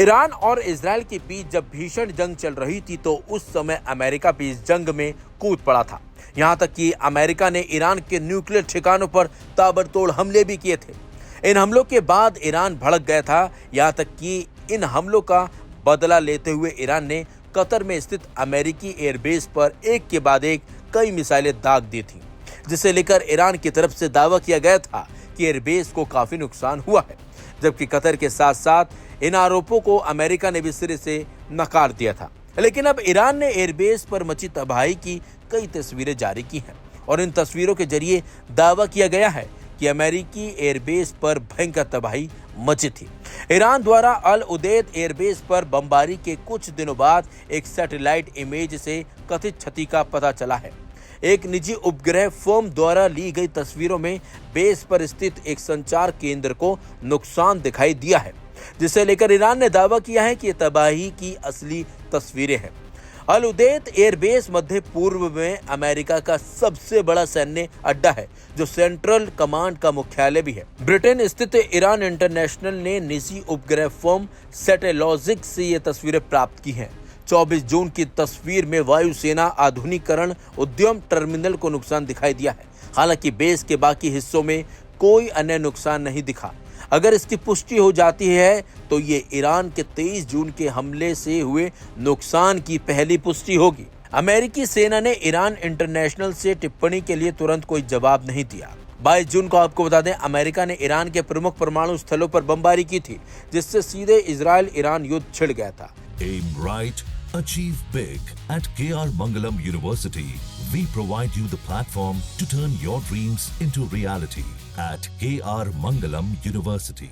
Iran और Israel के बीच जब भीषण जंग चल रही थी तो उस समय अमेरिका भी इस जंग में कूद पड़ा था। यहां तक कि अमेरिका ने ईरान के न्यूक्लियर ठिकानों पर ताबड़तोड़ हमले भी किए थे। इन हमलों के बाद ईरान भड़क गया था। यहां तक कि इन हमलों का बदला लेते हुए ईरान ने कतर में स्थित अमेरिकी एयरबेस पर एक के बाद एक कई मिसाइलें दाग दी थी, जिसे लेकर ईरान की तरफ से दावा किया गया था कि एयरबेस को काफी नुकसान हुआ है, जबकि कतर के साथ साथ इन आरोपों को अमेरिका ने भी सिरे से नकार दिया था। लेकिन अब ईरान ने एयरबेस पर मची तबाही की कई तस्वीरें जारी की हैं और इन तस्वीरों के जरिए दावा किया गया है कि अमेरिकी एयरबेस पर भयंकर तबाही मची थी। ईरान द्वारा अल उदैद एयरबेस पर बमबारी के कुछ दिनों बाद एक सैटेलाइट इमेज से कथित क्षति का पता चला है। एक निजी उपग्रह फर्म द्वारा ली गई तस्वीरों में बेस पर स्थित एक संचार केंद्र को नुकसान दिखाई दिया है, जिसे लेकर ईरान ने दावा किया है कि ये तबाही की असली तस्वीरें हैं। अल उदैद एयरबेस मध्य पूर्व में अमेरिका का सबसे बड़ा सैन्य अड्डा है, जो सेंट्रल कमांड का मुख्यालय भी है। ब्रिटेन स्थित ईरान इंटरनेशनल ने निजी उपग्रह फर्म सैटेलॉजिक से ये तस्वीरें प्राप्त की हैं। 24 जून की तस्वीर में वायुसेना आधुनिकीकरण उद्यम टर्मिनल को नुकसान दिखाई दिया है। हालांकि बेस के बाकी हिस्सों में कोई अन्य नुकसान नहीं दिखा। अगर इसकी पुष्टि हो जाती है तो ये ईरान के 23 जून के हमले से हुए नुकसान की पहली पुष्टि होगी। अमेरिकी सेना ने ईरान इंटरनेशनल से टिप्पणी के लिए तुरंत कोई जवाब नहीं दिया। 22 जून को आपको बता दें, अमेरिका ने ईरान के प्रमुख परमाणु स्थलों पर बमबारी की थी, जिससे सीधे इजराइल ईरान युद्ध छिड़ गया था। Aim right, achieve big. At KR Mangalam University, we provide you the platform to turn your dreams into reality. At KR Mangalam University.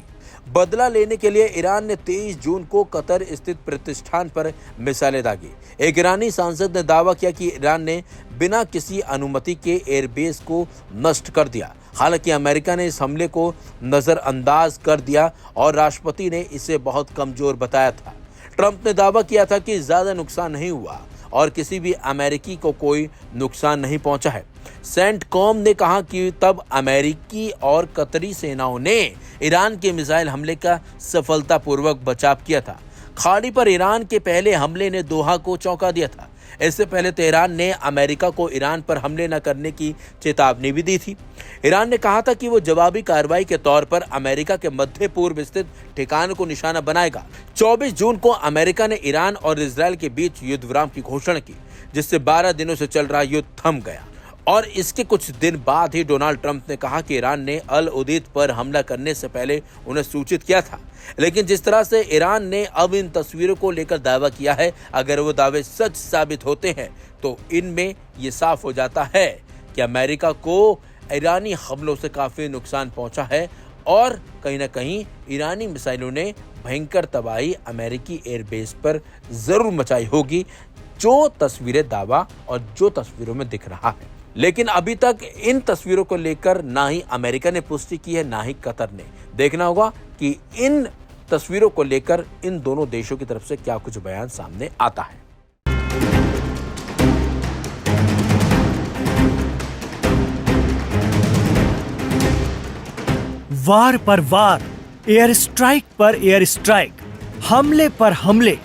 बदला लेने के लिए ईरान ने 23 जून को कतर स्थित प्रतिष्ठान पर मिसाइलें दागी। एक ईरानी सांसद ने दावा किया कि ईरान ने बिना किसी अनुमति के एयरबेस को नष्ट कर दिया। हालांकि अमेरिका ने इस हमले को नजरअंदाज कर दिया और राष्ट्रपति ने इसे बहुत कमजोर बताया था। ट्रंप ने दावा किया था कि ज्यादा नुकसान नहीं हुआ और किसी भी अमेरिकी को कोई नुकसान नहीं पहुंचा है। सेंटकॉम ने कहा कि तब अमेरिकी और कतरी सेनाओं ने ईरान के मिसाइल हमले का सफलतापूर्वक बचाव किया था। खाड़ी पर ईरान के पहले हमले ने दोहा को चौंका दिया था। इससे पहले तेहरान ने अमेरिका को ईरान पर हमले न करने की चेतावनी भी दी थी। ईरान ने कहा था कि वो जवाबी कार्रवाई के तौर पर अमेरिका के मध्य पूर्व स्थित ठिकानों को निशाना बनाएगा। 24 जून को अमेरिका ने ईरान और इजराइल के बीच युद्ध विराम की घोषणा की, जिससे 12 दिनों से चल रहा युद्ध थम गया। और इसके कुछ दिन बाद ही डोनाल्ड ट्रंप ने कहा कि ईरान ने अल उदैद पर हमला करने से पहले उन्हें सूचित किया था। लेकिन जिस तरह से ईरान ने अब इन तस्वीरों को लेकर दावा किया है, अगर वो दावे सच साबित होते हैं तो इनमें ये साफ हो जाता है कि अमेरिका को ईरानी हमलों से काफी नुकसान पहुंचा है और कहीं ना कहीं ईरानी मिसाइलों ने भयंकर तबाही अमेरिकी एयरबेस पर जरूर मचाई होगी, जो तस्वीरें दावा और जो तस्वीरों में दिख रहा है। लेकिन अभी तक इन तस्वीरों को लेकर ना ही अमेरिका ने पुष्टि की है, ना ही कतर ने। देखना होगा कि इन तस्वीरों को लेकर इन दोनों देशों की तरफ से क्या कुछ बयान सामने आता है। वार पर वार, एयर स्ट्राइक पर एयर स्ट्राइक, हमले पर हमले,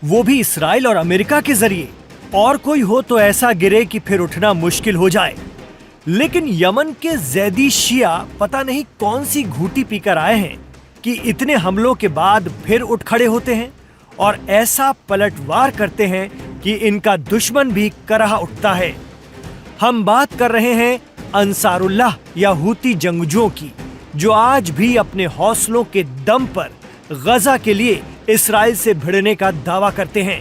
वो भी इसराइल और अमेरिका के जरिए। और कोई हो तो ऐसा गिरे कि फिर उठना मुश्किल हो जाए। लेकिन यमन के जैदी शिया पता नहीं कौन सी घूटी पीकर आए हैं कि इतने हमलों के बाद फिर उठ खड़े होते हैं और ऐसा पलटवार करते हैं कि इनका दुश्मन भी कराह उठता है। हम बात कर रहे हैं अंसारुल्लाह या हूती जंगजुओं की, जो आज भी अपने हौसलों के दम पर गजा के लिए इसराइल से भिड़ने का दावा करते हैं।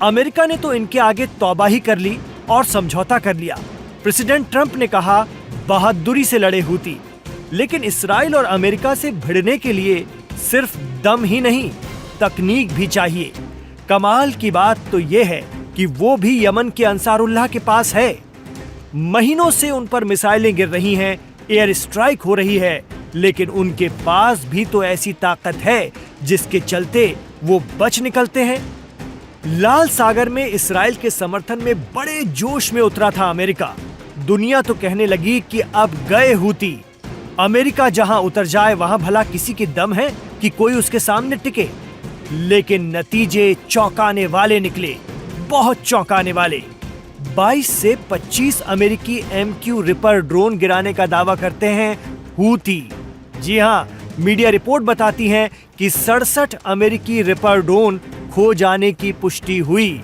अमेरिका ने तो इनके आगे तौबा ही कर ली और समझौता कर लिया। प्रेसिडेंट ट्रंप ने कहा बहादुरी से लड़े हूती, लेकिन इसराइल और अमेरिका से भिड़ने के लिए सिर्फ दम ही नहीं, तकनीक भी चाहिए। कमाल की बात तो यह है कि वो भी यमन के अंसारुल्लाह के पास है। महीनों से उन पर मिसाइलें गिर रही हैं, एयर स्ट्राइक हो रही है, लेकिन उनके पास भी तो ऐसी ताकत है जिसके चलते वो बच निकलते हैं। लाल सागर में इसराइल के समर्थन में बड़े जोश में उतरा था अमेरिका। दुनिया तो कहने लगी कि अब गए हूती। अमेरिका जहां उतर जाए वहां भला किसी की दम है कि कोई उसके सामने टिके। लेकिन नतीजे चौंकाने वाले निकले, बहुत चौंकाने वाले। 22 से 25 अमेरिकी MQ रिपर ड्रोन गिराने का दावा करते हैं हूती। जी हां, मीडिया रिपोर्ट बताती है कि 67 अमेरिकी रिपर ड्रोन खो जाने की पुष्टि हुई।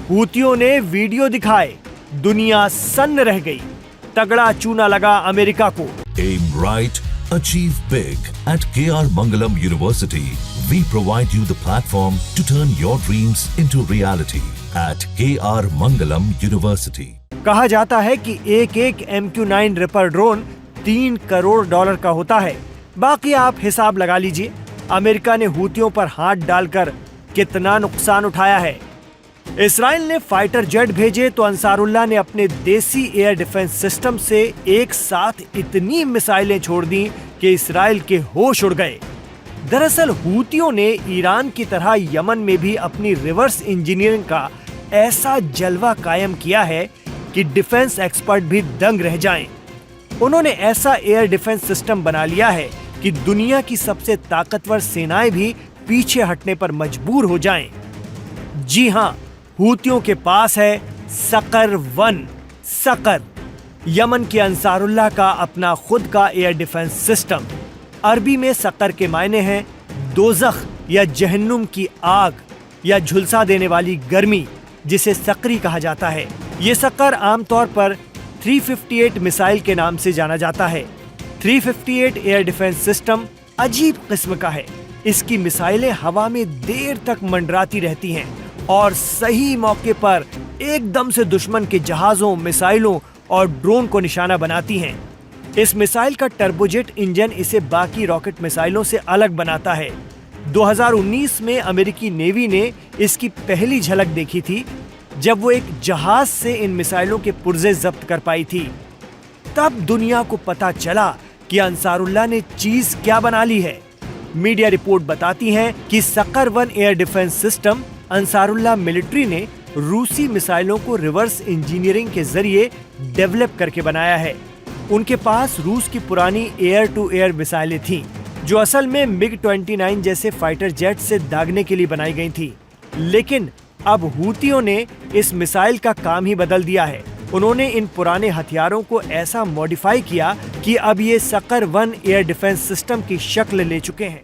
हूतियों ने वीडियो दिखाए, दुनिया सन्न रह गई, तगड़ा चूना लगा अमेरिका को। Aim right, achieve big. At KR Mangalam University, we provide you the platform to turn your dreams into reality. At KR Mangalam University. कहा जाता है कि एक MQ-9 रिपर ड्रोन $3 करोड़ का होता है। बाकी आप हिसाब लगा लीजिए, अमेरिका ने हूतियों पर हाथ डालकर कितना नुकसान उठाया है। इसराइल ने फाइटर जेट भेजे तो अंसारुल्लाह ने अपने देसी एयर डिफेंस सिस्टम से एक साथ इतनी मिसाइलें छोड़ दी कि इसराइल के होश उड़ गए। दरअसल हूतियों ने ईरान की तरह यमन में भी अपनी रिवर्स इंजीनियरिंग का ऐसा जलवा कायम किया है कि डिफेंस एक्सपर्ट भी दंग रह जाएं। उन्होंने ऐसा एयर डिफेंस सिस्टम बना लिया है कि दुनिया की सबसे ताकतवर सेनाएं भी पीछे हटने पर मजबूर हो जाएं। जी हां, हूतियों के पास है सकर 1। सकर यमन के अंसारुल्लाह का अपना खुद का एयर डिफेंस सिस्टम। अरबी में सकर के मायने हैं दोजख या जहन्नुम की आग या झुलसा देने वाली गर्मी, जिसे सकरी कहा जाता है। ये सकर आमतौर पर 358 मिसाइल के नाम से जाना जाता है। 358 एयर डिफेंस सिस्टम अजीब किस्म का है। इसकी मिसाइलें हवा में देर तक मंडराती रहती हैं और सही मौके पर एकदम से दुश्मन के जहाजों, मिसाइलों और ड्रोन को निशाना बनाती हैं। इस मिसाइल का टर्बोजेट इंजन इसे बाकी रॉकेट मिसाइलों से अलग बनाता है। 2019 में अमेरिकी नेवी ने इसकी पहली झलक देखी थी, जब वो एक जहाज से इन मिसाइलों के पुर्जे जब्त कर पाई थी। तब दुनिया को पता चला कि अंसारुल्लाह ने चीज क्या बना ली है। मीडिया रिपोर्ट बताती है कि sucker 1 air defence system Ansarullah military ने रूसी मिसाइलों को रिवर्स इंजीनियरिंग के जरिए डेवलप करके बनाया है। उनके पास रूस की पुरानी एयर टू एयर मिसाइलें थीं, जो असल में MiG-29 जैसे फाइटर जेट से दागने के लिए बनाई गई थी। लेकिन अब हूतियों ने इस मिसाइल का काम ही बदल दिया है। उन्होंने इन पुराने हथियारों को ऐसा मॉडिफाई किया कि अब ये सकर 1 एयर डिफेंस सिस्टम की शक्ल ले चुके हैं।